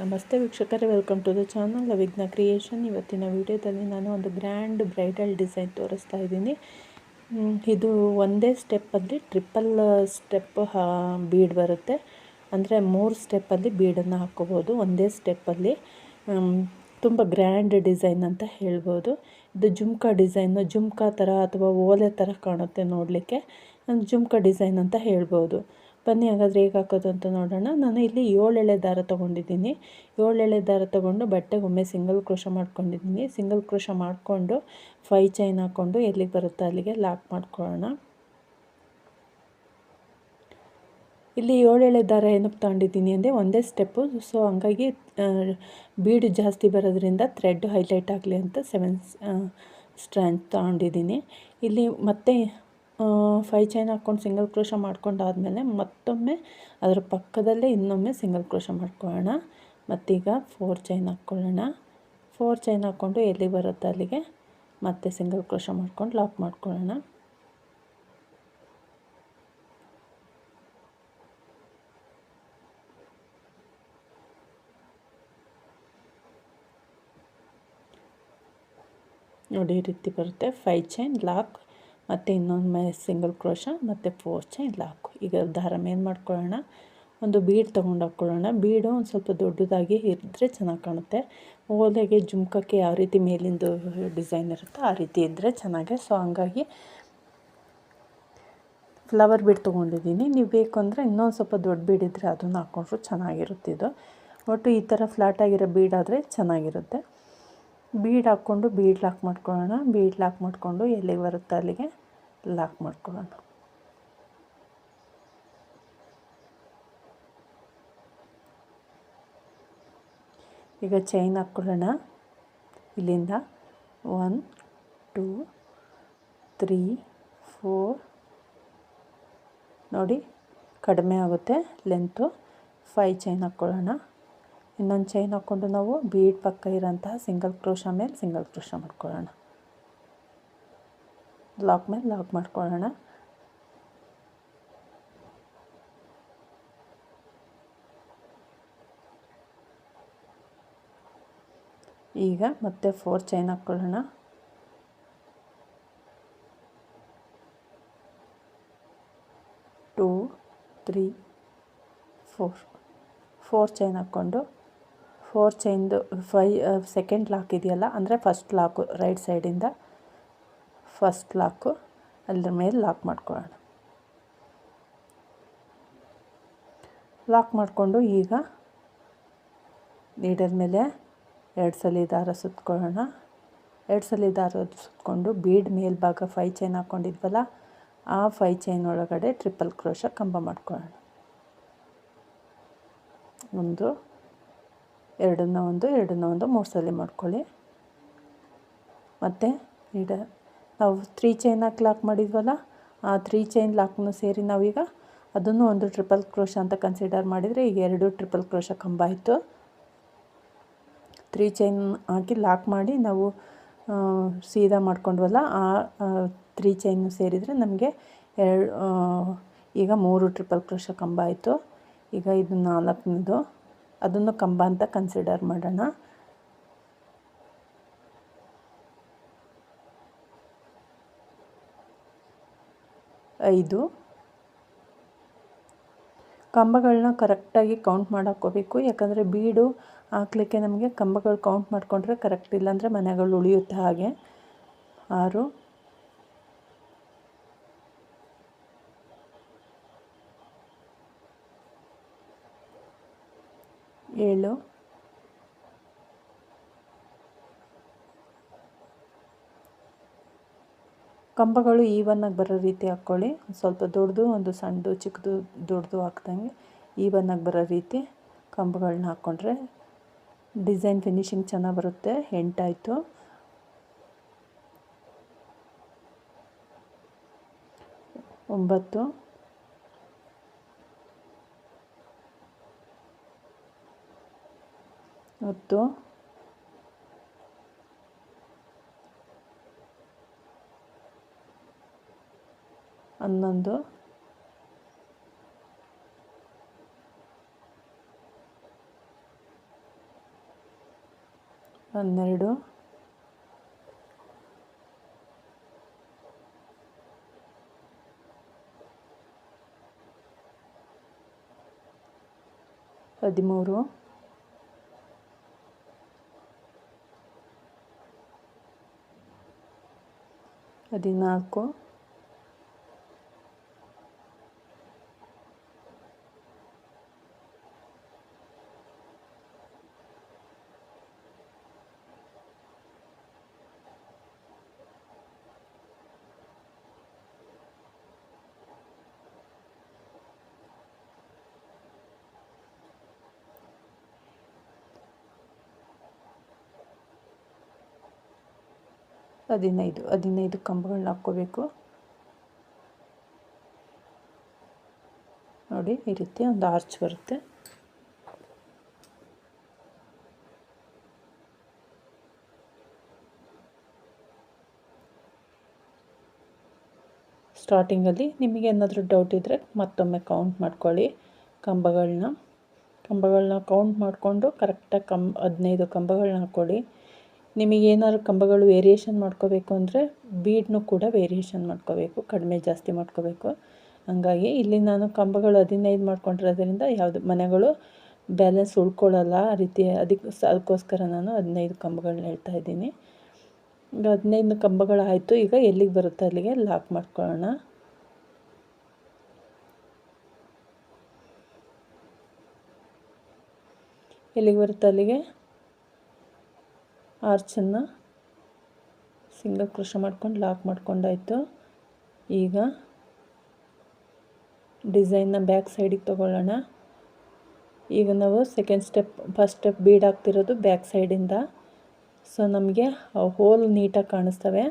ನಮಸ್ತೆ ವೀಕ್ಷಕರೇ, welcome to the channel Avighna creation. ಇವತ್ತಿನ ವಿಡಿಯೋದಲ್ಲಿ ನಾನು ಒಂದು ಗ್ರ್ಯಾಂಡ್ ಬ್ರೈಡಲ್ ಡಿಸೈನ್ ತೋರಿಸ್ತಾ ಇದ್ದೀನಿ. ಇದು ಒಂದೇ ಸ್ಟೆಪ್ಪಲ್ಲಿ ಟ್ರಿಪಲ್ ಸ್ಟೆಪ್ ಬೀಡ್ ಬರುತ್ತೆ. ಅಂದರೆ 3 ಸ್ಟೆಪ್ಪಲ್ಲಿ ಬೀಡನ್ನು ಹಾಕ್ಕೋಬೋದು ಒಂದೇ ಸ್ಟೆಪ್ಪಲ್ಲಿ. ತುಂಬ ಗ್ರ್ಯಾಂಡ್ ಡಿಸೈನ್ ಅಂತ ಹೇಳ್ಬೋದು. ಇದು ಜುಮ್ಕಾ ಡಿಸೈನು, ಜುಮ್ಕಾ ಥರ ಅಥವಾ ಓಲೆ ಥರ ಕಾಣುತ್ತೆ ನೋಡಲಿಕ್ಕೆ. ಜುಮ್ಕಾ ಡಿಸೈನ್ ಅಂತ ಹೇಳ್ಬೋದು. ಬನ್ನಿ ಹಾಗಾದರೆ ಹೇಗೆ ಹಾಕೋದು ಅಂತ ನೋಡೋಣ. ನಾನು ಇಲ್ಲಿ 7 ಎಳೆ ದಾರ ತೊಗೊಂಡಿದ್ದೀನಿ. 7 ಎಳೆ ದಾರ ತೊಗೊಂಡು ಬಟ್ಟೆಗೊಮ್ಮೆ ಸಿಂಗಲ್ ಕ್ರೋಶ ಮಾಡ್ಕೊಂಡಿದ್ದೀನಿ. ಸಿಂಗಲ್ ಕ್ರೋಶ ಮಾಡಿಕೊಂಡು 5 ಚೈನ್ ಹಾಕ್ಕೊಂಡು ಎಲ್ಲಿಗೆ ಬರುತ್ತೋ ಅಲ್ಲಿಗೆ ಲಾಕ್ ಮಾಡ್ಕೊಳ್ಳೋಣ. ಇಲ್ಲಿ 7 ಎಳೆ ದಾರ ಏನಕ್ಕೆ ತಗೊಂಡಿದ್ದೀನಿ ಅಂದರೆ ಒಂದೇ ಸ್ಟೆಪ್ಪು, ಸೊ ಹಂಗಾಗಿ ಬೀಡು ಜಾಸ್ತಿ ಬರೋದ್ರಿಂದ ಥ್ರೆಡ್ ಹೈಲೈಟ್ ಆಗಲಿ ಅಂತ 7 ಸ್ಟ್ರ್ಯಾಂಡ್ ತಗೊಂಡಿದ್ದೀನಿ. ಇಲ್ಲಿ ಮತ್ತೆ 5 ಚೈನ್ ಹಾಕ್ಕೊಂಡು ಸಿಂಗಲ್ ಕ್ರೋಶ ಮಾಡ್ಕೊಂಡಾದಮೇಲೆ ಮತ್ತೊಮ್ಮೆ ಅದರ ಪಕ್ಕದಲ್ಲೇ ಇನ್ನೊಮ್ಮೆ ಸಿಂಗಲ್ ಕ್ರೋಶ ಮಾಡ್ಕೊಳ್ಳೋಣ. ಮತ್ತೀಗ 4 ಚೈನ್ ಹಾಕ್ಕೊಳ್ಳೋಣ. 4 ಚೈನ್ ಹಾಕ್ಕೊಂಡು ಎಲ್ಲಿಗೆ ಬರುತ್ತೆ ಅಲ್ಲಿಗೆ ಮತ್ತೆ ಸಿಂಗಲ್ ಕ್ರೋಶ ಮಾಡ್ಕೊಂಡು ಲಾಕ್ ಮಾಡ್ಕೊಳ್ಳೋಣ. ನೋಡಿ ಈ ರೀತಿ ಬರುತ್ತೆ. 5 ಚೈನ್ ಲಾಕ್, ಮತ್ತು ಇನ್ನೊಮ್ಮೆ ಸಿಂಗಲ್ ಕ್ರೋಶ, ಮತ್ತು 4 ಚೈನ್ ಲಾಕ್. ಈಗ ದಾರ ಮೇಲ್ ಮಾಡ್ಕೊಳ್ಳೋಣ. ಒಂದು ಬೀಡ್ ತೊಗೊಂಡು ಹಾಕ್ಕೊಳ್ಳೋಣ. ಬೀಡು ಒಂದು ಸ್ವಲ್ಪ ದೊಡ್ಡದಾಗಿ ಇದ್ದರೆ ಚೆನ್ನಾಗಿ ಕಾಣುತ್ತೆ. ಓಲೆಗೆ ಜುಮ್ಕಕ್ಕೆ ಯಾವ ರೀತಿ ಮೇಲಿಂದು ಡಿಸೈನ್ ಇರುತ್ತೋ ಆ ರೀತಿ ಇದ್ದರೆ ಚೆನ್ನಾಗೆ. ಸೊ ಹಂಗಾಗಿ ಫ್ಲವರ್ ಬೀಡ್ ತೊಗೊಂಡಿದ್ದೀನಿ. ನೀವು ಬೇಕು ಅಂದರೆ ಇನ್ನೊಂದು ಸ್ವಲ್ಪ ದೊಡ್ಡ ಬೀಡ್ ಇದ್ದರೆ ಅದನ್ನು ಹಾಕ್ಕೊಂಡ್ರು ಚೆನ್ನಾಗಿರುತ್ತಿದ್ದು. ಒಟ್ಟು ಈ ಥರ ಫ್ಲಾಟಾಗಿರೋ ಬೀಡಾದರೆ ಚೆನ್ನಾಗಿರುತ್ತೆ. ಬೀಡ್ ಹಾಕ್ಕೊಂಡು ಬೀಡ್ ಲಾಕ್ ಮಾಡ್ಕೊಳ್ಳೋಣ. ಬೀಡ್ ಲಾಕ್ ಮಾಡಿಕೊಂಡು ಎಲ್ಲಿಗೆ ಬರುತ್ತೆ ಅಲ್ಲಿಗೆ ಲಾಕ್ ಮಾಡ್ಕೊಳ್ಳೋಣ. ಈಗ ಚೈನ್ ಹಾಕ್ಕೊಳ್ಳೋಣ. ಇಲ್ಲಿಂದ 1 2 3 4 ನೋಡಿ ಕಡಿಮೆ ಆಗುತ್ತೆ ಲೆಂತು. 5 ಚೈನ್ ಹಾಕ್ಕೊಳ್ಳೋಣ. ಇನ್ನೊಂದು ಚೈನ್ ಹಾಕ್ಕೊಂಡು ನಾವು ಬೀಡ್ ಪಕ್ಕ ಇರೋಂತಹ ಸಿಂಗಲ್ ಕ್ರೋಶ ಮೇಲೆ ಸಿಂಗಲ್ ಕ್ರೋಶ ಮಾಡ್ಕೊಳ್ಳೋಣ. ಲಾಕ್ ಮೇಲೆ ಲಾಕ್ ಮಾಡ್ಕೊಳ್ಳೋಣ. ಈಗ ಮತ್ತೆ 4 ಚೈನ್ ಹಾಕ್ಕೊಳ್ಳೋಣ. 2 3 4 ಚೈನ್ ಹಾಕ್ಕೊಂಡು 4 ಚೈನ್ದು 5 ಸೆಕೆಂಡ್ ಲಾಕ್ ಇದೆಯಲ್ಲ, ಅಂದರೆ ಫಸ್ಟ್ ಲಾಕು ರೈಟ್ ಸೈಡಿಂದ ಫಸ್ಟ್ ಲಾಕು ಅದ್ರ ಮೇಲೆ ಲಾಕ್ ಮಾಡ್ಕೊಳ್ಳೋಣ. ಲಾಕ್ ಮಾಡಿಕೊಂಡು ಈಗ ನೀಡಲ್ ಮೇಲೆ 2 ಸಲ ದಾರ ಸುತ್ಕೊಳ್ಳೋಣ. 2 ಸಲ ದಾರ ಸುತ್ಕೊಂಡು ಬೀಡ್ ಮೇಲ್ಭಾಗ 5 ಚೈನ್ ಹಾಕ್ಕೊಂಡಿದ್ವಲ್ಲ, ಆ 5 ಚೈನ್ ಒಳಗಡೆ ಟ್ರಿಪಲ್ ಕ್ರೋಶ ಕಂಬ ಮಾಡ್ಕೊಳ್ಳೋಣ. 1 ಎರಡನ್ನ ಒಂದು 3 ಸಲ ಮಾಡ್ಕೊಳ್ಳಿ. ಮತ್ತು ನಾವು 3 ಚೈನ್ ಹಾಕಿ ಲಾಕ್ ಮಾಡಿದ್ವಲ್ಲ, ಆ 3 ಚೈನ್ ಲಾಕ್ನು ಸೇರಿ ನಾವೀಗ ಅದನ್ನು ಒಂದು ಟ್ರಿಪಲ್ ಕ್ರೋಶ ಅಂತ ಕನ್ಸಿಡರ್ ಮಾಡಿದರೆ ಈಗ 2 ಟ್ರಿಪಲ್ ಕ್ರೋಶ ಕಂಬ ಆಯಿತು. 3 ಚೈನ್ ಹಾಕಿ ಲಾಕ್ ಮಾಡಿ ನಾವು ಸೀದಾ ಮಾಡ್ಕೊಂಡ್ವಲ್ಲ, ಆ 3 ಚೈನ್ ಸೇರಿದರೆ ನಮಗೆ ಈಗ 3 ಟ್ರಿಪಲ್ ಕ್ರೋಶ ಕಂಬ ಆಯಿತು. ಈಗ ಇದು 4ನೇದು, ಅದನ್ನು ಕಂಬ ಅಂತ ಕನ್ಸಿಡರ್ ಮಾಡೋಣ. ಐದು ಕಂಬಗಳನ್ನ ಕರೆಕ್ಟಾಗಿ ಕೌಂಟ್ ಮಾಡಿ ಹಾಕ್ಕೋಬೇಕು. ಯಾಕಂದರೆ ಬೀಡು ಹಾಕ್ಲಿಕ್ಕೆ ನಮಗೆ ಕಂಬಗಳು ಕೌಂಟ್ ಮಾಡಿಕೊಂಡ್ರೆ ಕರೆಕ್ಟ್, ಇಲ್ಲಾಂದರೆ ಮನೆಗಳು ಉಳಿಯುತ್ತೆ ಹಾಗೆ. 6 7 ಕಂಬಗಳು ಈವನ್ನಾಗಿ ಬರೋ ರೀತಿ ಹಾಕ್ಕೊಳ್ಳಿ. ಸ್ವಲ್ಪ ದೊಡ್ಡದು, ಒಂದು ಸಣ್ಣದು, ಚಿಕ್ಕದು, ದೊಡ್ಡದು ಹಾಕ್ದಂಗೆ ಈವನ್ನಾಗಿ ಬರೋ ರೀತಿ ಕಂಬಗಳನ್ನ ಹಾಕ್ಕೊಂಡ್ರೆ ಡಿಸೈನ್ ಫಿನಿಶಿಂಗ್ ಚೆನ್ನಾಗಿ ಬರುತ್ತೆ. 8 ಆಯಿತು. 9 10 11 12 12 13 14 15 ಕಂಬಗಳನ್ನ ಹಾಕ್ಕೋಬೇಕು. ನೋಡಿ ಈ ರೀತಿ ಒಂದು ಆರ್ಚ್ ಬರುತ್ತೆ. ಸ್ಟಾರ್ಟಿಂಗಲ್ಲಿ ನಿಮಗೆ ಏನಾದರೂ ಡೌಟ್ ಇದ್ದರೆ ಮತ್ತೊಮ್ಮೆ ಕೌಂಟ್ ಮಾಡ್ಕೊಳ್ಳಿ. ಕಂಬಗಳನ್ನ ಕೌಂಟ್ ಮಾಡಿಕೊಂಡು ಕರೆಕ್ಟಾಗಿ 15 ಕಂಬಗಳನ್ನ ಹಾಕ್ಕೊಳ್ಳಿ. ನಿಮಗೇನಾದ್ರು ಕಂಬಗಳು ವೇರಿಯೇಷನ್ ಮಾಡ್ಕೋಬೇಕು ಅಂದರೆ ಬೀಡ್ನೂ ಕೂಡ ವೇರಿಯೇಷನ್ ಮಾಡ್ಕೋಬೇಕು, ಕಡಿಮೆ ಜಾಸ್ತಿ ಮಾಡ್ಕೋಬೇಕು. ಹಂಗಾಗಿ ಇಲ್ಲಿ ನಾನು ಕಂಬಗಳು 15 ಮಾಡ್ಕೊಂಡಿರೋದ್ರಿಂದ ಯಾವುದು ಮನೆಗಳು ಬ್ಯಾಲೆನ್ಸ್ ಉಳ್ಕೊಳ್ಳಲ್ಲ ಆ ರೀತಿ, ಅದಕ್ಕೋಸ್ಕರ ನಾನು 15 ಕಂಬಗಳನ್ನ ಹೇಳ್ತಾ ಇದ್ದೀನಿ. ಈಗ 15 ಕಂಬಗಳಾಯಿತು. ಈಗ ಎಲ್ಲಿಗೆ ಬರುತ್ತೆ ಅಲ್ಲಿಗೆ ಲಾಕ್ ಮಾಡ್ಕೊಳ್ಳೋಣ. ಎಲ್ಲಿಗೆ ಬರುತ್ತೆ ಅಲ್ಲಿಗೆ ಆರ್ಚನ್ನು ಸಿಂಗಲ್ ಕ್ರೋಶೆ ಮಾಡ್ಕೊಂಡು ಲಾಕ್ ಮಾಡ್ಕೊಂಡಾಯಿತು. ಈಗ ಡಿಸೈನ್ನ ಬ್ಯಾಕ್ ಸೈಡಿಗೆ ತೊಗೊಳ್ಳೋಣ. ಈಗ ನಾವು ಫಸ್ಟ್ ಸ್ಟೆಪ್ ಬೀಡ್ ಹಾಕ್ತಿರೋದು ಬ್ಯಾಕ್ ಸೈಡಿಂದ. ಸೊ ನಮಗೆ ಹೋಲ್ ನೀಟಾಗಿ ಕಾಣಿಸ್ತವೆ.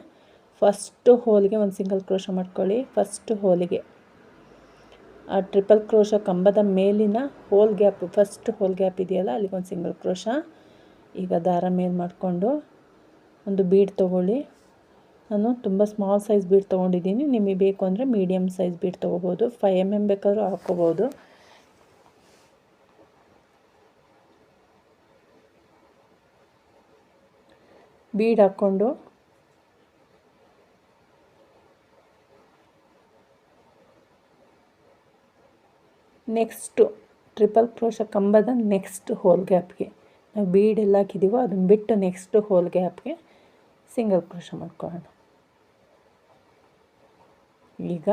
ಫಸ್ಟು ಹೋಲ್ಗೆ ಒಂದು ಸಿಂಗಲ್ ಕ್ರೋಶೆ ಮಾಡ್ಕೊಳ್ಳಿ. ಫಸ್ಟ್ ಹೋಲಿಗೆ ಆ ಟ್ರಿಪಲ್ ಕ್ರೋಶ ಕಂಬದ ಮೇಲಿನ hole gap, first hole gap ಇದೆಯಲ್ಲ ಅಲ್ಲಿಗೆ ಒಂದು ಸಿಂಗಲ್ ಕ್ರೋಶ. ಈಗ ದಾರ ಮೇಲೆ ಮಾಡಿಕೊಂಡು ಒಂದು ಬೀಡ್ ತೊಗೊಳ್ಳಿ. ನಾನು ತುಂಬ ಸ್ಮಾಲ್ ಸೈಜ್ ಬೀಡ್ ತೊಗೊಂಡಿದ್ದೀನಿ. ನಿಮಗೆ ಬೇಕು ಅಂದರೆ ಮೀಡಿಯಮ್ ಸೈಜ್ ಬೀಡ್ ತೊಗೋಬೋದು. 5 mm ಬೇಕಾದರೂ ಹಾಕ್ಕೋಬೋದು. ಬೀಡ್ ಹಾಕ್ಕೊಂಡು ನೆಕ್ಸ್ಟು ಟ್ರಿಪಲ್ ಕ್ರೋಶ ಕಂಬದ ನೆಕ್ಸ್ಟ್ ಹೋಲ್ ಗ್ಯಾಪ್ಗೆ ನಾವು ಬೀಡ್ ಎಲ್ಲ ಹಾಕಿದ್ದೀವೋ ಅದನ್ನು ಬಿಟ್ಟು ನೆಕ್ಸ್ಟ್ ಹೋಲ್ ಗ್ಯಾಪ್ಗೆ ಸಿಂಗಲ್ ಕ್ರೋಶ ಮಾಡ್ಕೊಳ್ಳೋಣ. ಈಗ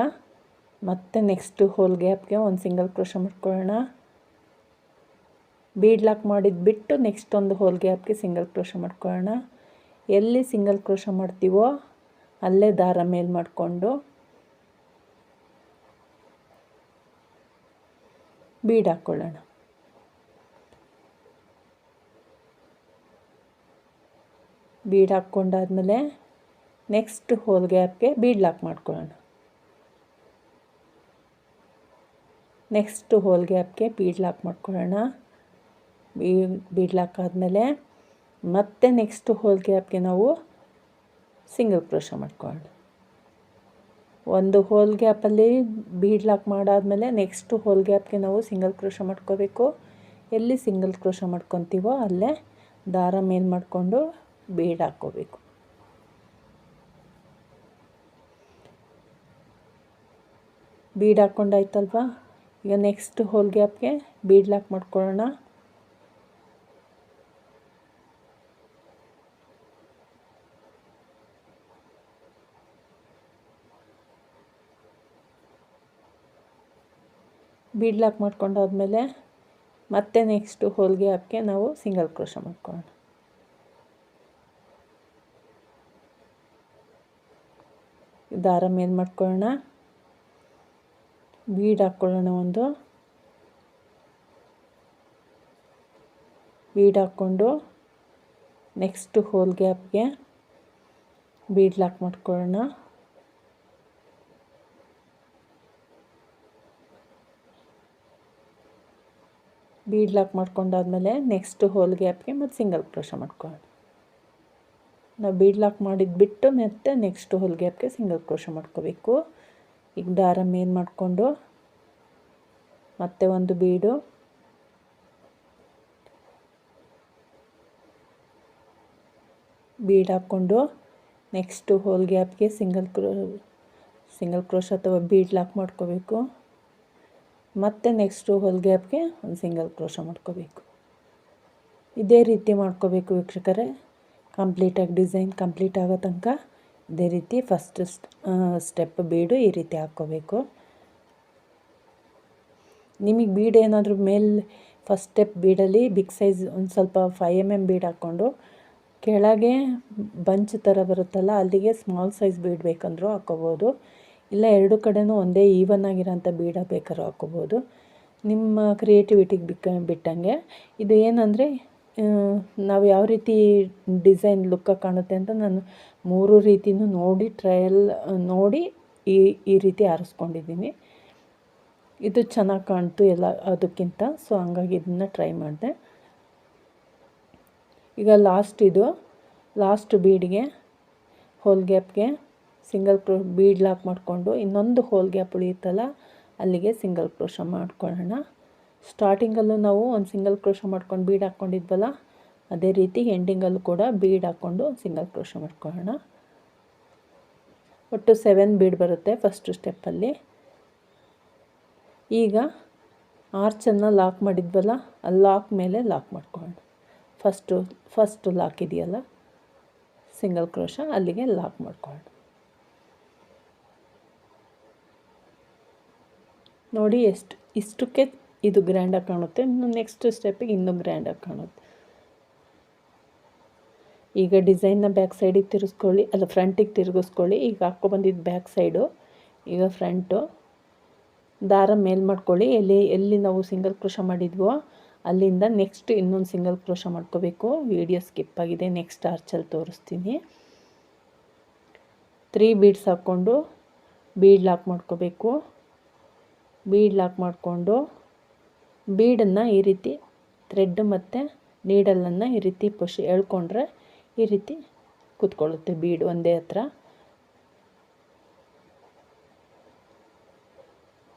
ಮತ್ತೆ ನೆಕ್ಸ್ಟ್ ಹೋಲ್ ಗ್ಯಾಪ್ಗೆ ಒಂದು ಸಿಂಗಲ್ ಕ್ರೋಶ ಮಾಡ್ಕೊಳ್ಳೋಣ. ಬೀಡ್ ಲಾಕ್ ಮಾಡಿದ್ದು ಬಿಟ್ಟು ನೆಕ್ಸ್ಟ್ ಒಂದು ಹೋಲ್ ಗ್ಯಾಪ್ಗೆ ಸಿಂಗಲ್ ಕ್ರೋಶ ಮಾಡ್ಕೊಳ್ಳೋಣ. ಎಲ್ಲಿ ಸಿಂಗಲ್ ಕ್ರೋಶ ಮಾಡ್ತೀವೋ ಅಲ್ಲೇ ದಾರ ಮೇಲೆ ಮಾಡಿಕೊಂಡು ಬೀಡ್ ಹಾಕ್ಕೊಳ್ಳೋಣ. ಬೀಡ್ ಹಾಕ್ಕೊಂಡಾದ್ಮೇಲೆ ನೆಕ್ಸ್ಟ್ ಹೋಲ್ ಗ್ಯಾಪ್ಗೆ ಬೀಡ್ ಲಾಕ್ ಮಾಡ್ಕೊಳ್ಳೋಣ. ನೆಕ್ಸ್ಟ್ ಹೋಲ್ ಗ್ಯಾಪ್ಗೆ ಬೀಡ್ ಲಾಕ್ ಮಾಡ್ಕೊಳ್ಳೋಣ. ಬೀಡ್ ಲಾಕ್ ಆದಮೇಲೆ ಮತ್ತೆ ನೆಕ್ಸ್ಟ್ ಹೋಲ್ ಗ್ಯಾಪ್ಗೆ ನಾವು ಸಿಂಗಲ್ ಕ್ರೋಶ ಮಾಡ್ಕೊಳ್ಳೋಣ. ಒಂದು ಹೋಲ್ ಗ್ಯಾಪಲ್ಲಿ ಬೀಡ್ ಲಾಕ್ ಮಾಡಾದಮೇಲೆ ನೆಕ್ಸ್ಟ್ ಹೋಲ್ ಗ್ಯಾಪ್ಗೆ ನಾವು ಸಿಂಗಲ್ ಕ್ರೋಶ ಮಾಡ್ಕೋಬೇಕು. ಎಲ್ಲಿ ಸಿಂಗಲ್ ಕ್ರೋಶ ಮಾಡ್ಕೊತೀವೋ ಅಲ್ಲೇ ದಾರ ಮೇಲೆ ಮಾಡಿಕೊಂಡು ಬೀಡ್ ಹಾಕ್ಕೋಬೇಕು. ಬೀಡ್ ಹಾಕ್ಕೊಂಡಾಯ್ತಲ್ವ. ಈಗ ನೆಕ್ಸ್ಟ್ ಹೋಲ್ ಗ್ಯಾಪ್ಗೆ ಬೀಡ್ ಲಾಕ್ ಮಾಡ್ಕೊಳ್ಳೋಣ. ಬೀಡ್ ಲಾಕ್ ಮಾಡ್ಕೊಂಡಾದ್ಮೇಲೆ ಮತ್ತೆ ನೆಕ್ಸ್ಟ್ ಹೋಲ್ ಗ್ಯಾಪ್ಗೆ ನಾವು ಸಿಂಗಲ್ ಕ್ರೋಶ ಮಾಡ್ಕೊಳ್ಳೋಣ. ದಾರ ಮೇಲೆ ಮಾಡ್ಕೊಳ್ಳೋಣ. ಬೀಡ್ ಹಾಕ್ಕೊಳ್ಳೋಣ. ಒಂದು ಬೀಡ್ ಹಾಕ್ಕೊಂಡು ನೆಕ್ಸ್ಟ್ ಹೋಲ್ ಗ್ಯಾಪ್ಗೆ ಬೀಡ್ ಲಾಕ್ ಮಾಡ್ಕೊಳ್ಳೋಣ. ಬೀಡ್ ಲಾಕ್ ಮಾಡ್ಕೊಂಡಾದ್ಮೇಲೆ ನೆಕ್ಸ್ಟ್ ಹೋಲ್ ಗ್ಯಾಪ್ಗೆ ಮತ್ತು ಸಿಂಗಲ್ ಕ್ರೋಶ ಮಾಡ್ಕೊಳ್ಳೋಣ. ನಾವು ಬೀಡ್ ಲಾಕ್ ಮಾಡಿದ್ದು ಬಿಟ್ಟು ಮತ್ತೆ ನೆಕ್ಸ್ಟ್ ಹೋಲ್ ಗ್ಯಾಪ್ಗೆ ಸಿಂಗಲ್ ಕ್ರೋಶ ಮಾಡ್ಕೋಬೇಕು. ಈಗ ದಾರ ಮೇಲೆ ಮಾಡಿಕೊಂಡು ಮತ್ತೆ ಒಂದು ಬೀಡು, ಬೀಡ್ ಹಾಕ್ಕೊಂಡು ನೆಕ್ಸ್ಟು ಹೋಲ್ ಗ್ಯಾಪ್ಗೆ ಸಿಂಗಲ್ ಕ್ರೋಶ ಅಥವಾ ಬೀಡ್ ಲಾಕ್ ಮಾಡ್ಕೋಬೇಕು. ಮತ್ತು ನೆಕ್ಸ್ಟು ಹೋಲ್ ಗ್ಯಾಪ್ಗೆ ಒಂದು ಸಿಂಗಲ್ ಕ್ರೋಶ ಮಾಡ್ಕೋಬೇಕು. ಇದೇ ರೀತಿ ಮಾಡ್ಕೋಬೇಕು ವೀಕ್ಷಕರೇ. ಕಂಪ್ಲೀಟಾಗಿ ಡಿಸೈನ್ ಕಂಪ್ಲೀಟ್ ಆಗೋ ತನಕ ಇದೇ ರೀತಿ ಫಸ್ಟ್ ಸ್ಟೆಪ್ ಬೀಡು ಈ ರೀತಿ ಹಾಕ್ಕೋಬೇಕು. ನಿಮಗೆ ಬೀಡ್ ಏನಾದರೂ ಫಸ್ಟ್ ಸ್ಟೆಪ್ ಬೀಡಲ್ಲಿ ಬಿಗ್ ಸೈಜ್ ಒಂದು ಸ್ವಲ್ಪ 5 mm ಬೀಡ್ ಹಾಕ್ಕೊಂಡು ಕೆಳಗೆ ಬಂಚ್ ಥರ ಬರುತ್ತಲ್ಲ ಅಲ್ಲಿಗೆ ಸ್ಮಾಲ್ ಸೈಜ್ ಬೀಡ್ ಬೇಕಂದ್ರೂ ಹಾಕ್ಕೋಬೋದು. ಇಲ್ಲ ಎರಡು ಕಡೆನೂ ಒಂದೇ ಈವನ್ ಆಗಿರೋಂಥ ಬೀಡ ಬೇಕಾದ್ರೂ ಹಾಕ್ಕೋಬೋದು. ನಿಮ್ಮ ಕ್ರಿಯೇಟಿವಿಟಿಗೆ ಬಿಟ್ಟಂಗೆ. ಇದು ಏನಂದರೆ ನಾವು ಯಾವ ರೀತಿ ಡಿಸೈನ್ ಲುಕ್ಕಾಗಿ ಕಾಣುತ್ತೆ ಅಂತ ನಾನು 3 ರೀತಿಯೂ ನೋಡಿ ಟ್ರಯಲ್ ನೋಡಿ ಈ ರೀತಿ ಆರಿಸ್ಕೊಂಡಿದ್ದೀನಿ. ಇದು ಚೆನ್ನಾಗಿ ಕಾಣ್ತು ಎಲ್ಲ ಅದಕ್ಕಿಂತ, ಸೊ ಹಂಗಾಗಿ ಇದನ್ನು ಟ್ರೈ ಮಾಡಿದೆ. ಈಗ ಲಾಸ್ಟ್ ಬೀಡ್ಗೆ ಹೋಲ್ ಗ್ಯಾಪ್ಗೆ ಸಿಂಗಲ್ ಬೀಡ್ ಲಾಕ್ ಮಾಡಿಕೊಂಡು ಇನ್ನೊಂದು ಹೋಲ್ ಗ್ಯಾಪ್ ಉಳಿಯುತ್ತಲ್ಲ ಅಲ್ಲಿಗೆ ಸಿಂಗಲ್ ಕ್ರೋಶ ಮಾಡ್ಕೊಳ್ಳೋಣ. ಸ್ಟಾರ್ಟಿಂಗಲ್ಲೂ ನಾವು ಒಂದು ಸಿಂಗಲ್ ಕ್ರೋಶ ಮಾಡ್ಕೊಂಡು ಬೀಡ್ ಹಾಕ್ಕೊಂಡಿದ್ವಲ್ಲ ಅದೇ ರೀತಿ ಎಂಡಿಂಗಲ್ಲೂ ಕೂಡ ಬೀಡ್ ಹಾಕ್ಕೊಂಡು ಸಿಂಗಲ್ ಕ್ರೋಶ ಮಾಡ್ಕೊಳ್ಳೋಣ. ಒಟ್ಟು 7 ಬೀಡ್ ಬರುತ್ತೆ ಫಸ್ಟು ಸ್ಟೆಪ್ಪಲ್ಲಿ. ಈಗ ಆರ್ಚನ್ನು ಲಾಕ್ ಮಾಡಿದ್ವಲ್ಲ ಅಲ್ಲಿ ಲಾಕ್ ಮೇಲೆ ಲಾಕ್ ಮಾಡ್ಕೊಳ್ಳೋಣ. ಫಸ್ಟು ಲಾಕ್ ಇದೆಯಲ್ಲ ಸಿಂಗಲ್ ಕ್ರೋಶ ಅಲ್ಲಿಗೆ ಲಾಕ್ ಮಾಡ್ಕೊಳ್ಳೋಣ. ನೋಡಿ ಇಷ್ಟಕ್ಕೆ ಇದು ಗ್ರ್ಯಾಂಡಾಗಿ ಕಾಣುತ್ತೆ. ನೆಕ್ಸ್ಟ್ ಸ್ಟೆಪ್ಪಿಗೆ ಇನ್ನೂ ಗ್ರ್ಯಾಂಡಾಗಿ ಕಾಣುತ್ತೆ. ಈಗ ಡಿಸೈನ್ನ ಬ್ಯಾಕ್ ಸೈಡಿಗೆ ತಿರುಗಿಸ್ಕೊಳ್ಳಿ, ಅಲ್ಲ ಫ್ರಂಟಿಗೆ ತಿರುಗಿಸ್ಕೊಳ್ಳಿ. ಈಗ ಹಾಕ್ಕೊಬಂದಿದ್ದು ಬ್ಯಾಕ್ ಸೈಡು. ಈಗ ಫ್ರಂಟು ದಾರ ಮೇಲ್ ಮಾಡ್ಕೊಳ್ಳಿ. ಎಲ್ಲಿ ನಾವು ಸಿಂಗಲ್ ಕ್ರೋಶ ಮಾಡಿದ್ವೋ ಅಲ್ಲಿಂದ ನೆಕ್ಸ್ಟ್ ಇನ್ನೊಂದು ಸಿಂಗಲ್ ಕ್ರೋಶ ಮಾಡ್ಕೋಬೇಕು. ವಿಡಿಯೋ ಸ್ಕಿಪ್ ಆಗಿದೆ, ನೆಕ್ಸ್ಟ್ ಆರ್ಚಲ್ಲಿ ತೋರಿಸ್ತೀನಿ. 3 ಬೀಡ್ಸ್ ಹಾಕ್ಕೊಂಡು ಬೀಡ್ ಲಾಕ್ ಮಾಡ್ಕೋಬೇಕು. ಬೀಡ್ ಲಾಕ್ ಮಾಡಿಕೊಂಡು ಬೀಡನ್ನು ಈ ರೀತಿ ಥ್ರೆಡ್ ಮತ್ತು ನೀಡಲನ್ನು ಈ ರೀತಿ ಎಳ್ಕೊಂಡ್ರೆ ಈ ರೀತಿ ಕೂತ್ಕೊಳ್ಳುತ್ತೆ ಬೀಡ್ ಒಂದೇ ಹತ್ರ.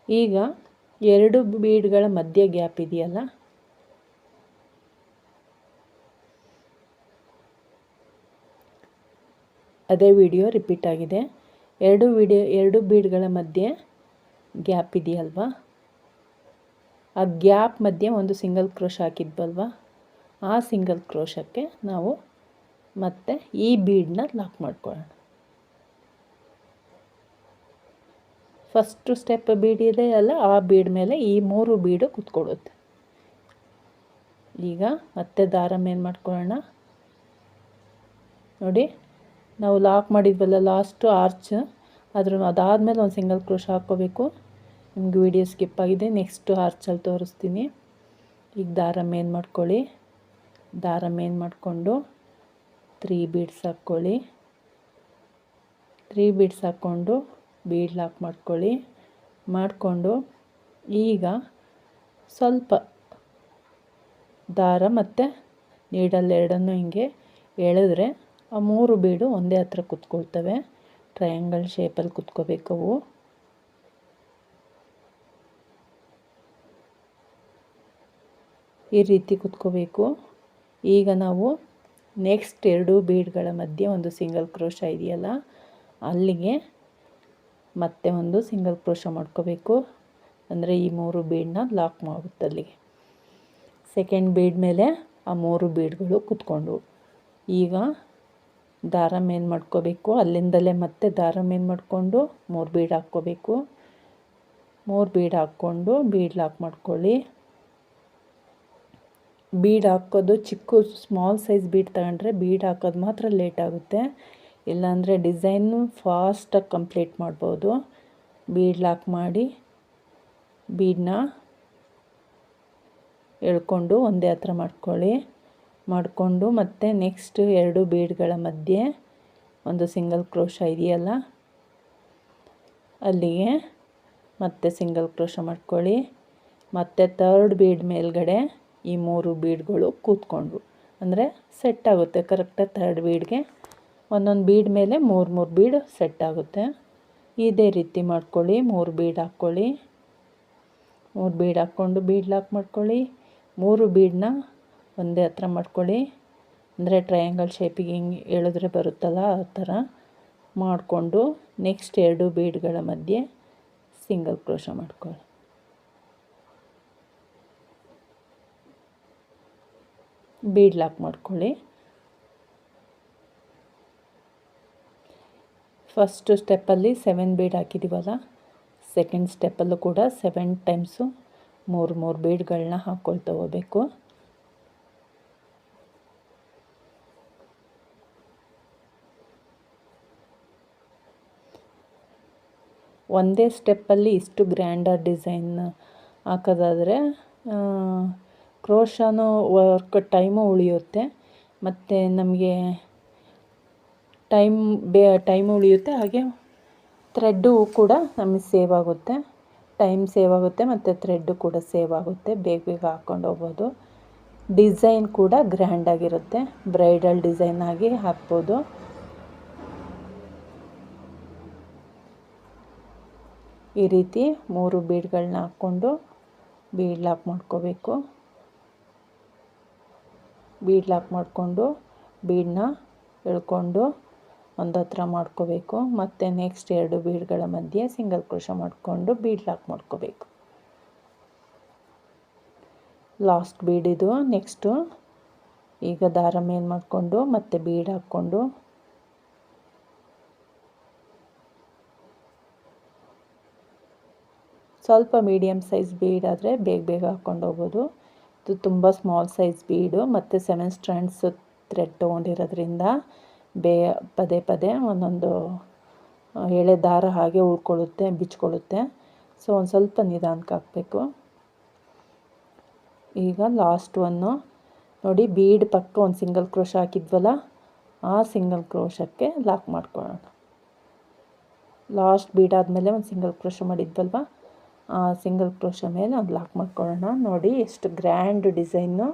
ಈಗ 2 ಬೀಡ್ಗಳ ಮಧ್ಯೆ ಗ್ಯಾಪ್ ಇದೆಯಲ್ಲ ಅದೇ ವಿಡಿಯೋ ರಿಪೀಟ್ ಆಗಿದೆ. 2 ಬೀಡ್ಗಳ ಮಧ್ಯೆ ಗ್ಯಾಪ್ ಇದೆಯಲ್ವಾ, ಆ ಗ್ಯಾಪ್ ಮಧ್ಯೆ ಒಂದು ಸಿಂಗಲ್ ಕ್ರೋಶ ಹಾಕಿದ್ವಲ್ವ, ಆ ಸಿಂಗಲ್ ಕ್ರೋಶಕ್ಕೆ ನಾವು ಮತ್ತೆ ಈ ಬೀಡನ್ನ ಲಾಕ್ ಮಾಡ್ಕೊಳ್ಳೋಣ. ಫಸ್ಟು ಸ್ಟೆಪ್ ಬೀಡ್ ಇದೆ ಅಲ್ಲ ಆ ಬೀಡ್ ಮೇಲೆ ಈ 3 ಬೀಡು ಕೂತ್ಕೊಳ್ಳುತ್ತೆ. ಈಗ ಮತ್ತೆ ದಾರ ಮೇಲ್ ಮಾಡ್ಕೊಳ್ಳೋಣ. ನೋಡಿ ನಾವು ಲಾಕ್ ಮಾಡಿದ್ವಲ್ಲ ಲಾಸ್ಟು ಆರ್ಚ್, ಅದಾದಮೇಲೆ ಒಂದು ಸಿಂಗಲ್ ಕ್ರೋಶ ಹಾಕ್ಕೋಬೇಕು. ನಿಮ್ಗೆ ವಿಡಿಯೋ ಸ್ಕಿಪ್ ಆಗಿದೆ, ನೆಕ್ಸ್ಟು ಆರ್ಚಲ್ಲಿ ತೋರಿಸ್ತೀನಿ. ಈಗ ದಾರ ಮೇಲ್ ಮಾಡ್ಕೊಳ್ಳಿ. ದಾರ ಮೇಲ್ ಮಾಡಿಕೊಂಡು 3 ಬೀಡ್ಸ್ ಹಾಕ್ಕೊಳ್ಳಿ. 3 ಬೀಡ್ಸ್ ಹಾಕ್ಕೊಂಡು ಬೀಡ್ ಲಾಕ್ ಮಾಡಿಕೊಂಡು ಈಗ ಸ್ವಲ್ಪ ದಾರ ಮತ್ತು ನೀಡಲ್ ಎರಡನ್ನೂ ಹಿಂಗೆ ಎಳೆದ್ರೆ ಆ 3 ಬೀಡು ಒಂದೇ ಹತ್ರ ಕುತ್ಕೊಳ್ತವೆ. ಟ್ರಯಾಂಗಲ್ ಶೇಪಲ್ಲಿ ಕುತ್ಕೋಬೇಕವು. ಈ ರೀತಿ ಕುತ್ಕೋಬೇಕು. ಈಗ ನಾವು ನೆಕ್ಸ್ಟ್ 2 ಬೀಡ್ಗಳ ಮಧ್ಯೆ ಒಂದು ಸಿಂಗಲ್ ಕ್ರೋಶ ಇದೆಯಲ್ಲ ಅಲ್ಲಿಗೆ ಮತ್ತೆ ಒಂದು ಸಿಂಗಲ್ ಕ್ರೋಶ ಮಾಡ್ಕೋಬೇಕು. ಅಂದರೆ ಈ 3 ಬೀಡನ್ನ ಲಾಕ್ ಮಾಡುತ್ತೆ ಅಲ್ಲಿಗೆ. ಸೆಕೆಂಡ್ ಬೀಡ್ ಮೇಲೆ ಆ 3 ಬೀಡ್ಗಳು ಕುತ್ಕೊಂಡು ಈಗ ದಾರ ಮೇಲ್ ಮಾಡ್ಕೋಬೇಕು. ಅಲ್ಲಿಂದಲೇ ಮತ್ತೆ ದಾರ ಮೇಲ್ ಮಾಡಿಕೊಂಡು 3 ಬೀಡ್ ಹಾಕ್ಕೋಬೇಕು. 3 ಬೀಡ್ ಹಾಕ್ಕೊಂಡು ಬೀಡ್ ಲಾಕ್ ಮಾಡ್ಕೊಳ್ಳಿ. ಬೀಡ್ ಹಾಕೋದು ಸ್ಮಾಲ್ ಸೈಜ್ ಬೀಡ್ ತಗೊಂಡ್ರೆ ಬೀಡ್ ಹಾಕೋದು ಮಾತ್ರ ಲೇಟ್ ಆಗುತ್ತೆ, ಇಲ್ಲಾಂದರೆ ಡಿಸೈನು ಫಾಸ್ಟಾಗಿ ಕಂಪ್ಲೀಟ್ ಮಾಡ್ಬೋದು. ಬೀಡ್ ಲಾಕ್ ಮಾಡಿ ಬೀಡನ್ನ ಎಳ್ಕೊಂಡು ಒಂದೇ ಹತ್ರ ಮಾಡಿಕೊಂಡು ಮತ್ತೆ ನೆಕ್ಸ್ಟ್ 2 ಬೀಡ್ಗಳ ಮಧ್ಯೆ ಒಂದು ಸಿಂಗಲ್ ಕ್ರೋಶ ಇದೆಯಲ್ಲ ಅಲ್ಲಿಗೆ ಮತ್ತೆ ಸಿಂಗಲ್ ಕ್ರೋಶ ಮಾಡ್ಕೊಳ್ಳಿ. ಮತ್ತು 3rd ಬೀಡ್ ಮೇಲ್ಗಡೆ ಈ 3 ಬೀಡ್ಗಳು ಕೂತ್ಕೊಂಡ್ರು ಅಂದರೆ ಸೆಟ್ ಆಗುತ್ತೆ ಕರೆಕ್ಟಾಗಿ. 3rd ಬೀಡ್ಗೆ ಒಂದೊಂದು ಬೀಡ್ ಮೇಲೆ 3 ಬೀಡ್ ಸೆಟ್ ಆಗುತ್ತೆ. ಇದೇ ರೀತಿ ಮಾಡ್ಕೊಳ್ಳಿ. 3 ಬೀಡ್ ಹಾಕ್ಕೊಳ್ಳಿ. 3 ಬೀಡ್ ಹಾಕ್ಕೊಂಡು ಬೀಡ್ ಲಾಕ್ ಮಾಡ್ಕೊಳ್ಳಿ. 3 ಬೀಡನ್ನ ಒಂದೇ ಹತ್ರ ಮಾಡ್ಕೊಳ್ಳಿ. ಅಂದರೆ ಟ್ರಯಾಂಗಲ್ ಶೇಪಿಗೆ ಹಿಂಗೆ ಎಳೆದ್ರೆ ಬರುತ್ತಲ್ಲ ಆ ಥರ ಮಾಡಿಕೊಂಡು ನೆಕ್ಸ್ಟ್ 2 ಬೀಡ್ಗಳ ಮಧ್ಯೆ ಸಿಂಗಲ್ ಕ್ರೋಶ ಮಾಡ್ಕೊಳ್ಳಿ. ಬೀಡ್ ಲಾಕ್ ಮಾಡ್ಕೊಳ್ಳಿ. ಫಸ್ಟ್ ಸ್ಟೆಪ್ಪಲ್ಲಿ 7 ಬೀಡ್ ಹಾಕಿದ್ದೀವಲ್ಲ, ಸೆಕೆಂಡ್ ಸ್ಟೆಪ್ಪಲ್ಲೂ ಕೂಡ 7 ಟೈಮ್ಸು 3 ಬೀಡ್ಗಳನ್ನ ಹಾಕ್ಕೊಳ್ತಾ ಹೋಗಬೇಕು. ಒಂದೇ ಸ್ಟೆಪ್ಪಲ್ಲಿ ಇಷ್ಟು ಗ್ರ್ಯಾಂಡರ್ ಡಿಸೈನ್ ಹಾಕೋದಾದರೆ ಕ್ರೋಶನೂ ವರ್ಕ್ ಟೈಮು ಉಳಿಯುತ್ತೆ, ಮತ್ತು ನಮಗೆ ಟೈಮ್ ಉಳಿಯುತ್ತೆ, ಹಾಗೆ ಥ್ರೆಡ್ಡು ಕೂಡ ನಮಗೆ ಸೇವ್ ಆಗುತ್ತೆ, ಟೈಮ್ ಸೇವ್ ಆಗುತ್ತೆ ಮತ್ತು ಥ್ರೆಡ್ಡು ಕೂಡ ಸೇವ್ ಆಗುತ್ತೆ, ಬೇಗ ಹಾಕ್ಕೊಂಡು ಹೋಗ್ಬೋದು. ಡಿಸೈನ್ ಕೂಡ ಗ್ರ್ಯಾಂಡಾಗಿರುತ್ತೆ, ಬ್ರೈಡಲ್ ಡಿಸೈನ್ ಆಗಿ ಹಾಕ್ಬೋದು. ಈ ರೀತಿ 3 ಬೀಡ್ಗಳನ್ನ ಹಾಕ್ಕೊಂಡು ಬೀಡ್ ಲಾಕ್ ಮಾಡ್ಕೋಬೇಕು. ಬೀಡ್ ಲಾಕ್ ಮಾಡಿಕೊಂಡು ಬೀಡನ್ನ ಎಳ್ಕೊಂಡು ಒಂದು ಹತ್ರ ಮಾಡ್ಕೋಬೇಕು. ಮತ್ತು ನೆಕ್ಸ್ಟ್ 2 ಬೀಡ್ಗಳ ಮಧ್ಯೆ ಸಿಂಗಲ್ ಕ್ರೋಶ ಮಾಡಿಕೊಂಡು ಬೀಡ್ ಲಾಕ್ ಮಾಡ್ಕೋಬೇಕು. ಲಾಸ್ಟ್ ಬೀಡ್ ಇದು. ನೆಕ್ಸ್ಟು ಈಗ ದಾರ ಮೇಲೆ ಮಾಡಿಕೊಂಡು ಮತ್ತೆ ಬೀಡ್ ಹಾಕ್ಕೊಂಡು ಸ್ವಲ್ಪ ಮೀಡಿಯಮ್ ಸೈಜ್ ಬೀಡ್ ಆದರೆ ಬೇಗ ಹಾಕ್ಕೊಂಡು ಹೋಗ್ಬೋದು. ಇದು ತುಂಬ ಸ್ಮಾಲ್ ಸೈಜ್ ಬೀಡು ಮತ್ತು 7 ಸ್ಟ್ರ್ಯಾಂಡ್ಸ್ ಥ್ರೆಡ್ ತೊಗೊಂಡಿರೋದ್ರಿಂದ ಪದೇ ಒಂದೊಂದು ಎಳೆ ದಾರ ಹಾಗೆ ಉಳ್ಕೊಳ್ಳುತ್ತೆ, ಬಿಚ್ಕೊಳ್ಳುತ್ತೆ. ಸೊ ಒಂದು ಸ್ವಲ್ಪ ನಿಧಾನಕ್ಕೆ ಹಾಕಬೇಕು. ಈಗ ಲಾಸ್ಟ್ ಒನ್ನು ನೋಡಿ, ಬೀಡ್ ಪಕ್ಕ ಒಂದು ಸಿಂಗಲ್ ಕ್ರೋಶ ಹಾಕಿದ್ವಲ್ಲ, ಆ ಸಿಂಗಲ್ ಕ್ರೋಶಕ್ಕೆ ಲಾಕ್ ಮಾಡ್ಕೊಳ್ಳೋಣ. ಲಾಸ್ಟ್ ಬೀಡ್ ಆದಮೇಲೆ ಒಂದು ಸಿಂಗಲ್ ಕ್ರೋಶ ಮಾಡಿದ್ವಲ್ವ, ಆ ಸಿಂಗಲ್ ಕ್ರೋಶ ಮೇಲೆ ಒಂದು ಲಾಕ್ ಮಾಡ್ಕೊಳ್ಳೋಣ. ನೋಡಿ ಎಷ್ಟು ಗ್ರ್ಯಾಂಡ್ ಡಿಸೈನು.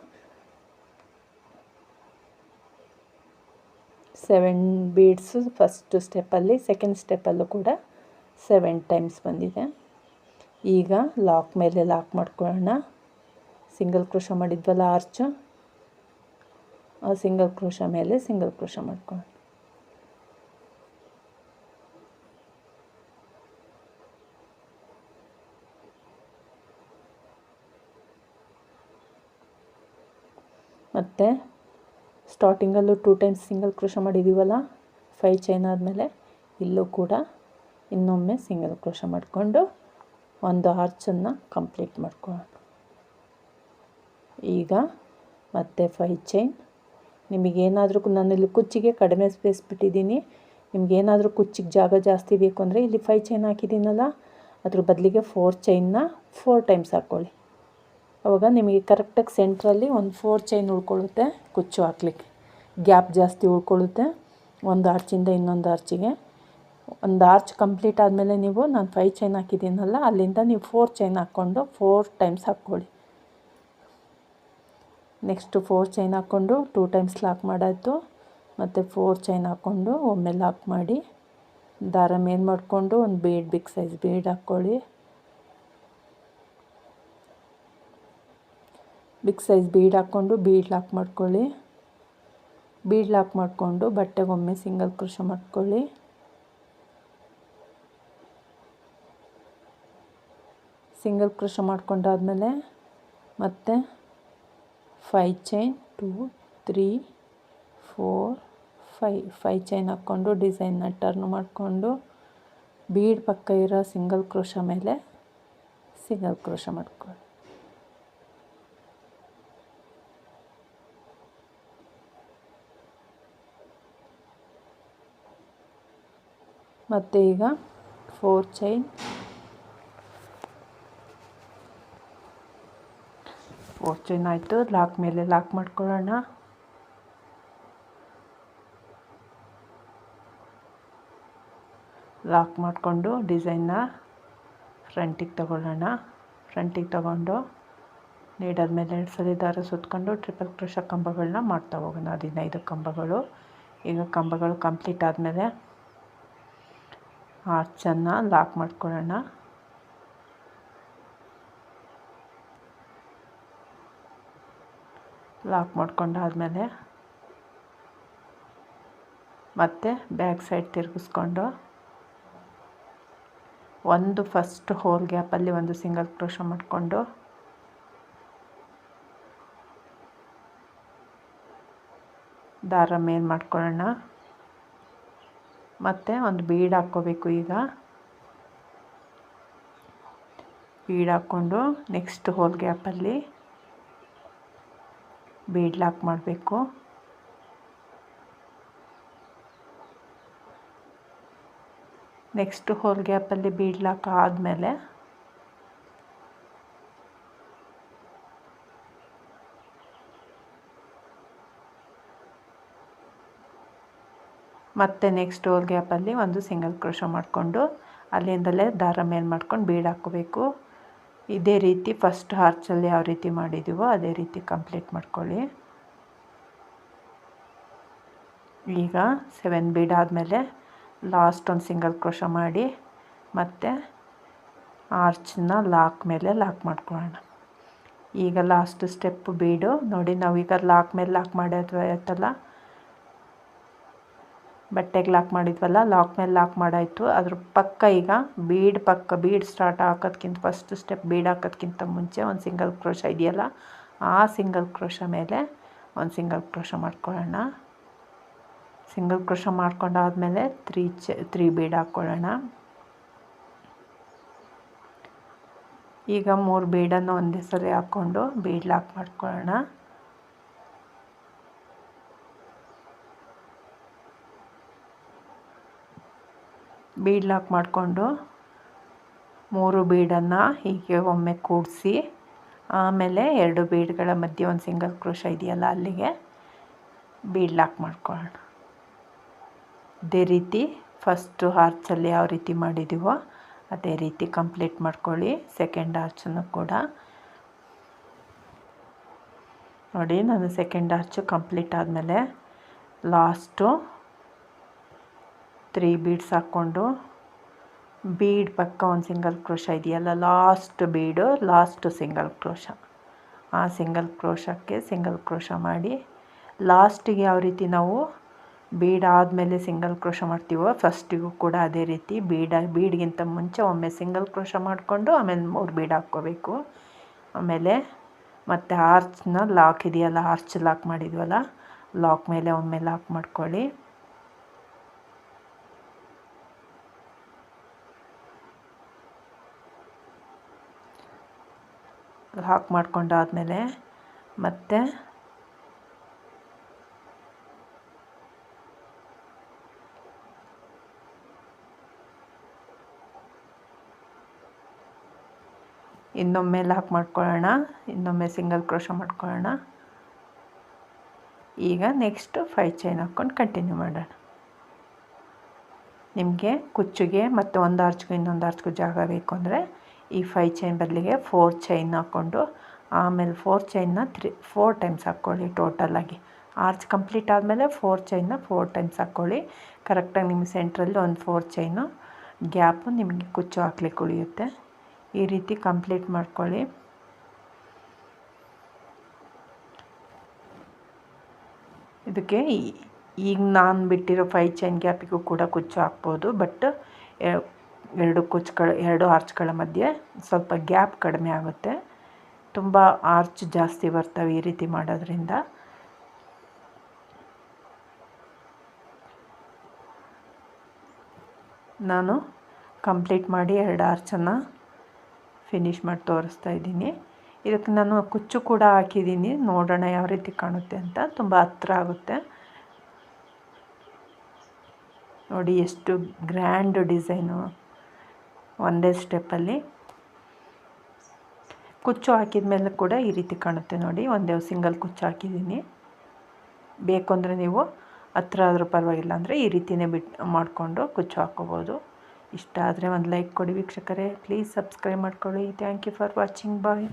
7 ಬೀಡ್ಸು ಫಸ್ಟ್ ಸ್ಟೆಪ್ಪಲ್ಲಿ, ಸೆಕೆಂಡ್ ಸ್ಟೆಪ್ಪಲ್ಲೂ ಕೂಡ 7 ಟೈಮ್ಸ್ ಬಂದಿದೆ. ಈಗ ಲಾಕ್ ಮೇಲೆ ಲಾಕ್ ಮಾಡ್ಕೊಳ್ಳೋಣ. ಸಿಂಗಲ್ ಕ್ರೋಶ ಮಾಡಿದ್ವಲ್ಲ ಆರ್ಚು, ಆ ಸಿಂಗಲ್ ಕ್ರೋಶ ಮೇಲೆ ಸಿಂಗಲ್ ಕ್ರೋಶ ಮಾಡ್ಕೊಳ್ಳೋಣ. ಮತ್ತು ಸ್ಟಾರ್ಟಿಂಗಲ್ಲೂ 2 ಟೈಮ್ಸ್ ಸಿಂಗಲ್ ಕ್ರೋಶ ಮಾಡಿದ್ದೀವಲ್ಲ, 5 ಚೈನ್ ಆದಮೇಲೆ ಇಲ್ಲೂ ಕೂಡ ಇನ್ನೊಮ್ಮೆ ಸಿಂಗಲ್ ಕ್ರೋಶ ಮಾಡಿಕೊಂಡು ಒಂದು ಆರ್ಚನ್ನು ಕಂಪ್ಲೀಟ್ ಮಾಡ್ಕೊಳ್ಳೋಣ. ಈಗ ಮತ್ತೆ 5 ಚೈನ್. ನಿಮಗೇನಾದರೂ ನಾನಿಲ್ಲಿ ಕುಚ್ಚಿಗೆ ಕಡಿಮೆ ಸ್ಪೇಸ್ ಬಿಟ್ಟಿದ್ದೀನಿ, ನಿಮಗೇನಾದರೂ ಕುಚ್ಚಿಗೆ ಜಾಗ ಜಾಸ್ತಿ ಬೇಕು ಅಂದರೆ ಇಲ್ಲಿ 5 ಚೈನ್ ಹಾಕಿದ್ದೀನಲ್ಲ, ಅದ್ರ ಬದಲಿಗೆ 4 ಚೈನ್ನ 4 ಟೈಮ್ಸ್ ಹಾಕ್ಕೊಳ್ಳಿ. ಆವಾಗ ನಿಮಗೆ ಕರೆಕ್ಟಾಗಿ ಸೆಂಟ್ರಲ್ಲಿ ಒಂದು 4 ಚೈನ್ ಉಳ್ಕೊಳ್ಳುತ್ತೆ, ಕುಚ್ಚು ಹಾಕ್ಲಿಕ್ಕೆ ಗ್ಯಾಪ್ ಜಾಸ್ತಿ ಉಳ್ಕೊಳ್ಳುತ್ತೆ. ಒಂದು ಆರ್ಚಿಂದ ಇನ್ನೊಂದು ಆರ್ಚಿಗೆ ಒಂದು ಆರ್ಚ್ ಕಂಪ್ಲೀಟ್ ಆದಮೇಲೆ ನೀವು ನಾನು 5 ಚೈನ್ ಹಾಕಿದ್ದೀನಲ್ಲ, ಅಲ್ಲಿಂದ ನೀವು 4 ಚೈನ್ ಹಾಕ್ಕೊಂಡು 4 ಟೈಮ್ಸ್ ಹಾಕ್ಕೊಳ್ಳಿ. ನೆಕ್ಸ್ಟು 4 ಚೈನ್ ಹಾಕ್ಕೊಂಡು 2 ಟೈಮ್ಸ್ ಲಾಕ್ ಮಾಡಾಯಿತು. ಮತ್ತು 4 ಚೈನ್ ಹಾಕ್ಕೊಂಡು ಒಮ್ಮೆ ಲಾಕ್ ಮಾಡಿ ದಾರ ಮೇಲೆ ಮಾಡಿಕೊಂಡು ಒಂದು ಬಿಗ್ ಸೈಜ್ ಬೀಡ್ ಹಾಕ್ಕೊಳ್ಳಿ. ಬಿಗ್ ಸೈಜ್ ಬೀಡ್ ಹಾಕ್ಕೊಂಡು ಬೀಡ್ ಲಾಕ್ ಮಾಡ್ಕೊಳ್ಳಿ. ಬೀಡ್ ಲಾಕ್ ಮಾಡಿಕೊಂಡು ಬಟ್ಟೆಗೊಮ್ಮೆ ಸಿಂಗಲ್ ಕ್ರೋಶ ಮಾಡ್ಕೊಳ್ಳಿ. ಸಿಂಗಲ್ ಕ್ರೋಶ ಮಾಡ್ಕೊಂಡಾದಮೇಲೆ ಮತ್ತೆ 5 ಚೈನ್ 2 3 4 5 ಚೈನ್ ಹಾಕ್ಕೊಂಡು ಡಿಸೈನ್ನ ಟರ್ನ್ ಮಾಡಿಕೊಂಡು ಬೀಡ್ ಪಕ್ಕ ಇರೋ ಸಿಂಗಲ್ ಕ್ರೋಶ ಮೇಲೆ ಸಿಂಗಲ್ ಕ್ರೋಶ ಮಾಡ್ಕೊಳ್ಳಿ. ಮತ್ತು ಈಗ 4 ಚೈನ್ 4 ಚೈನ್ ಆಯಿತು. ಲಾಕ್ ಮೇಲೆ ಲಾಕ್ ಮಾಡ್ಕೊಳ್ಳೋಣ. ಲಾಕ್ ಮಾಡಿಕೊಂಡು ಡಿಸೈನ್ನ ಫ್ರಂಟಿಗೆ ತಗೊಳ್ಳೋಣ. ಫ್ರಂಟಿಗೆ ತಗೊಂಡು ನೀಡಲ್ ಮೇಲೆ 2 ಸಲ ದಾರ ಸುತ್ಕೊಂಡು ಟ್ರಿಪಲ್ ಕ್ರೋಶ ಕಂಬಗಳನ್ನ ಮಾಡ್ತಾ ಹೋಗೋಣ. 15 ಕಂಬಗಳು. ಈಗ ಕಂಬಗಳು ಕಂಪ್ಲೀಟ್ ಆದಮೇಲೆ ಆರ್ಚನ್ನು ಲಾಕ್ ಮಾಡ್ಕೊಳ್ಳೋಣ. ಲಾಕ್ ಮಾಡ್ಕೊಂಡಾದಮೇಲೆ ಮತ್ತು ಬ್ಯಾಕ್ ಸೈಡ್ ತಿರುಗಿಸ್ಕೊಂಡು ಒಂದು ಫಸ್ಟ್ ಹೋಲ್ ಗ್ಯಾಪಲ್ಲಿ ಒಂದು ಸಿಂಗಲ್ ಕ್ರೋಶ ಮಾಡಿಕೊಂಡು ದಾರ ಮೇಲೆ ಮಾಡ್ಕೊಳ್ಳೋಣ. ಮತ್ತು ಒಂದು ಬೀಡ್ ಹಾಕ್ಕೋಬೇಕು. ಈಗ ಬೀಡ್ ಹಾಕ್ಕೊಂಡು ನೆಕ್ಸ್ಟ್ ಹೋಲ್ ಗ್ಯಾಪಲ್ಲಿ ಬೀಡ್ ಲಾಕ್ ಮಾಡಬೇಕು. ನೆಕ್ಸ್ಟ್ ಹೋಲ್ ಗ್ಯಾಪಲ್ಲಿ ಬೀಡ್ ಲಾಕ್ ಆದಮೇಲೆ ಮತ್ತು ನೆಕ್ಸ್ಟ್ ಹೋಲ್ ಗ್ಯಾಪಲ್ಲಿ ಒಂದು ಸಿಂಗಲ್ ಕ್ರೋಶ ಮಾಡಿಕೊಂಡು ಅಲ್ಲಿಂದಲೇ ದಾರ ಮೇಲೆ ಮಾಡ್ಕೊಂಡು ಬೀಡ್ ಹಾಕ್ಕೋಬೇಕು. ಇದೇ ರೀತಿ ಫಸ್ಟ್ ಆರ್ಚಲ್ಲಿ ಯಾವ ರೀತಿ ಮಾಡಿದ್ದೀವೋ ಅದೇ ರೀತಿ ಕಂಪ್ಲೀಟ್ ಮಾಡ್ಕೊಳ್ಳಿ. ಈಗ 7 ಬೀಡ್ ಆದಮೇಲೆ ಲಾಸ್ಟ್ ಒಂದು ಸಿಂಗಲ್ ಕ್ರೋಶ ಮಾಡಿ ಮತ್ತು ಆರ್ಚನ್ನ ಲಾಕ್ ಮೇಲೆ ಲಾಕ್ ಮಾಡ್ಕೊಳ್ಳೋಣ. ಈಗ ಲಾಸ್ಟ್ ಸ್ಟೆಪ್ ಬೀಡು ನೋಡಿ, ನಾವೀಗ ಲಾಕ್ ಮೇಲೆ ಲಾಕ್ ಮಾಡಿದ್ವಲ್ಲ, ಬಟ್ಟೆಗೆ ಲಾಕ್ ಮಾಡಿದ್ವಲ್ಲ, ಲಾಕ್ ಮೇಲೆ ಲಾಕ್ ಮಾಡಾಯಿತು. ಅದ್ರ ಪಕ್ಕ ಈಗ ಬೀಡ್ ಸ್ಟಾರ್ಟ್ ಹಾಕೋದ್ಕಿಂತ ಫಸ್ಟ್ ಸ್ಟೆಪ್ ಬೀಡ್ ಹಾಕೋದ್ಕಿಂತ ಮುಂಚೆ ಒಂದು ಸಿಂಗಲ್ ಕ್ರೋಶ ಇದೆಯಲ್ಲ, ಆ ಸಿಂಗಲ್ ಕ್ರೋಶ ಮೇಲೆ ಒಂದು ಸಿಂಗಲ್ ಕ್ರೋಶ ಮಾಡ್ಕೊಳ್ಳೋಣ. ಸಿಂಗಲ್ ಕ್ರೋಶ ಮಾಡ್ಕೊಂಡಾದ್ಮೇಲೆ 3 ಬೀಡ್ ಹಾಕ್ಕೊಳ್ಳೋಣ. ಈಗ 3 ಬೀಡನ್ನು ಒಂದೇ ಸಲ ಹಾಕ್ಕೊಂಡು ಬೀಡ್ ಲಾಕ್ ಮಾಡ್ಕೊಳ್ಳೋಣ. ಬೀಡ್ ಲಾಕ್ ಮಾಡಿಕೊಂಡು 3 ಬೀಡನ್ನು ಹೀಗೆ ಒಮ್ಮೆ ಕೂಡಿಸಿ ಆಮೇಲೆ 2 ಬೀಡ್ಗಳ ಮಧ್ಯೆ ಒಂದು ಸಿಂಗಲ್ ಕ್ರೋಶ ಇದೆಯಲ್ಲ ಅಲ್ಲಿಗೆ ಬೀಡ್ ಲಾಕ್ ಮಾಡ್ಕೊಳ್ಳೋಣ. ಅದೇ ರೀತಿ ಫಸ್ಟ್ ಆರ್ಚಲ್ಲಿ ಯಾವ ರೀತಿ ಮಾಡಿದ್ದೀವೋ ಅದೇ ರೀತಿ ಕಂಪ್ಲೀಟ್ ಮಾಡ್ಕೊಳ್ಳಿ. ಸೆಕೆಂಡ್ ಆರ್ಚನ್ನು ಕೂಡ ನೋಡಿ, ನಾನು ಸೆಕೆಂಡ್ ಆರ್ಚು ಕಂಪ್ಲೀಟ್ ಆದಮೇಲೆ ಲಾಸ್ಟು 3 ಬೀಡ್ಸ್ ಹಾಕ್ಕೊಂಡು ಬೀಡ್ ಪಕ್ಕ ಒಂದು ಸಿಂಗಲ್ ಕ್ರೋಶ ಇದೆಯಲ್ಲ, ಲಾಸ್ಟ್ ಸಿಂಗಲ್ ಕ್ರೋಶ, ಆ ಸಿಂಗಲ್ ಕ್ರೋಶಕ್ಕೆ ಸಿಂಗಲ್ ಕ್ರೋಶ ಮಾಡಿ ಲಾಸ್ಟಿಗೆ ಯಾವ ರೀತಿ ನಾವು ಬೀಡ್ ಆದಮೇಲೆ ಸಿಂಗಲ್ ಕ್ರೋಶ ಮಾಡ್ತೀವೋ ಫಸ್ಟಿಗೂ ಕೂಡ ಅದೇ ರೀತಿ ಬೀಡ್ಗಿಂತ ಮುಂಚೆ ಒಮ್ಮೆ ಸಿಂಗಲ್ ಕ್ರೋಶ ಮಾಡಿಕೊಂಡು ಆಮೇಲೆ 3 ಬೀಡ್ ಹಾಕ್ಕೋಬೇಕು. ಆಮೇಲೆ ಮತ್ತು ಆರ್ಚ್ನ ಲಾಕ್ ಇದೆಯಲ್ಲ, ಆರ್ಚ್ ಲಾಕ್ ಮಾಡಿದ್ವಲ್ಲ, ಲಾಕ್ ಮೇಲೆ ಒಮ್ಮೆ ಲಾಕ್ ಮಾಡ್ಕೊಳ್ಳಿ. ಲಾಕ್ ಮಾಡ್ಕೊಂಡಾದ್ಮೇಲೆ ಮತ್ತೆ ಇನ್ನೊಮ್ಮೆ ಲಾಕ್ ಮಾಡ್ಕೊಳ್ಳೋಣ, ಇನ್ನೊಮ್ಮೆ ಸಿಂಗಲ್ ಕ್ರೋಶ ಮಾಡ್ಕೊಳ್ಳೋಣ. ಈಗ ನೆಕ್ಸ್ಟ್ 5 ಚೈನ್ ಹಾಕ್ಕೊಂಡು ಕಂಟಿನ್ಯೂ ಮಾಡೋಣ. ನಿಮಗೆ ಕುಚ್ಚಿಗೆ ಮತ್ತು ಒಂದು ಆರ್ಚ್ಗೂ ಇನ್ನೊಂದು ಆರ್ಚ್ಗೂ ಜಾಗ ಬೇಕು ಅಂದರೆ ಈ 5 ಚೈನ್ ಬದಲಿಗೆ 4 ಚೈನ್ ಹಾಕ್ಕೊಂಡು ಆಮೇಲೆ 4 ಚೈನ್ನ 4 ಟೈಮ್ಸ್ ಹಾಕ್ಕೊಳ್ಳಿ. ಟೋಟಲಾಗಿ ಆರ್ಚ್ ಕಂಪ್ಲೀಟ್ ಆದಮೇಲೆ 4 ಚೈನ್ನ 4 ಟೈಮ್ಸ್ ಹಾಕ್ಕೊಳ್ಳಿ. ಕರೆಕ್ಟಾಗಿ ನಿಮ್ಮ ಸೆಂಟ್ರಲ್ಲಿ ಒಂದು 4 ಚೈನು ಗ್ಯಾಪು ನಿಮಗೆ ಕುಚ್ಚು ಹಾಕ್ಲಿಕ್ಕೆ ಉಳಿಯುತ್ತೆ. ಈ ರೀತಿ ಕಂಪ್ಲೀಟ್ ಮಾಡ್ಕೊಳ್ಳಿ. ಇದಕ್ಕೆ ಈಗ ನಾನು ಬಿಟ್ಟಿರೋ 5 ಚೈನ್ ಗ್ಯಾಪಿಗೂ ಕೂಡ ಕುಚ್ಚು ಹಾಕ್ಬೋದು. ಬಟ್ 2 ಆರ್ಚ್ಗಳ ಮಧ್ಯೆ ಸ್ವಲ್ಪ ಗ್ಯಾಪ್ ಕಡಿಮೆ ಆಗುತ್ತೆ, ತುಂಬ ಆರ್ಚ್ ಜಾಸ್ತಿ ಬರ್ತವೆ ಈ ರೀತಿ ಮಾಡೋದ್ರಿಂದ. ನಾನು ಕಂಪ್ಲೀಟ್ ಮಾಡಿ 2 ಆರ್ಚನ್ನು ಫಿನಿಷ್ ಮಾಡಿ ತೋರಿಸ್ತಾ ಇದ್ದೀನಿ. ಇದಕ್ಕೆ ನಾನು ಕುಚ್ಚು ಕೂಡ ಹಾಕಿದ್ದೀನಿ, ನೋಡೋಣ ಯಾವ ರೀತಿ ಕಾಣುತ್ತೆ ಅಂತ. ತುಂಬ ಹತ್ರ ಆಗುತ್ತೆ ನೋಡಿ, ಎಷ್ಟು ಗ್ರ್ಯಾಂಡ್ ಡಿಸೈನು. ಒಂದೇ ಸ್ಟೆಪ್ಪಲ್ಲಿ ಕುಚ್ಚು ಹಾಕಿದ ಮೇಲೆ ಕೂಡ ಈ ರೀತಿ ಕಾಣುತ್ತೆ ನೋಡಿ. ಒಂದೇ ಸಿಂಗಲ್ ಕುಚ್ಚು ಹಾಕಿದ್ದೀನಿ. ಬೇಕು ಅಂದರೆ ನೀವು ಹತ್ರ ಆದರೂ ಪರವಾಗಿಲ್ಲ ಅಂದರೆ ಈ ರೀತಿಯೇ ಮಾಡಿಕೊಂಡು ಕುಚ್ಚು ಹಾಕ್ಕೋಬೋದು. ಇಷ್ಟ ಆದರೆ ಒಂದು ಲೈಕ್ ಕೊಡಿ ವೀಕ್ಷಕರೇ. ಪ್ಲೀಸ್ ಸಬ್ಸ್ಕ್ರೈಬ್ ಮಾಡ್ಕೊಳ್ಳಿ. Thank you for watching. Bye.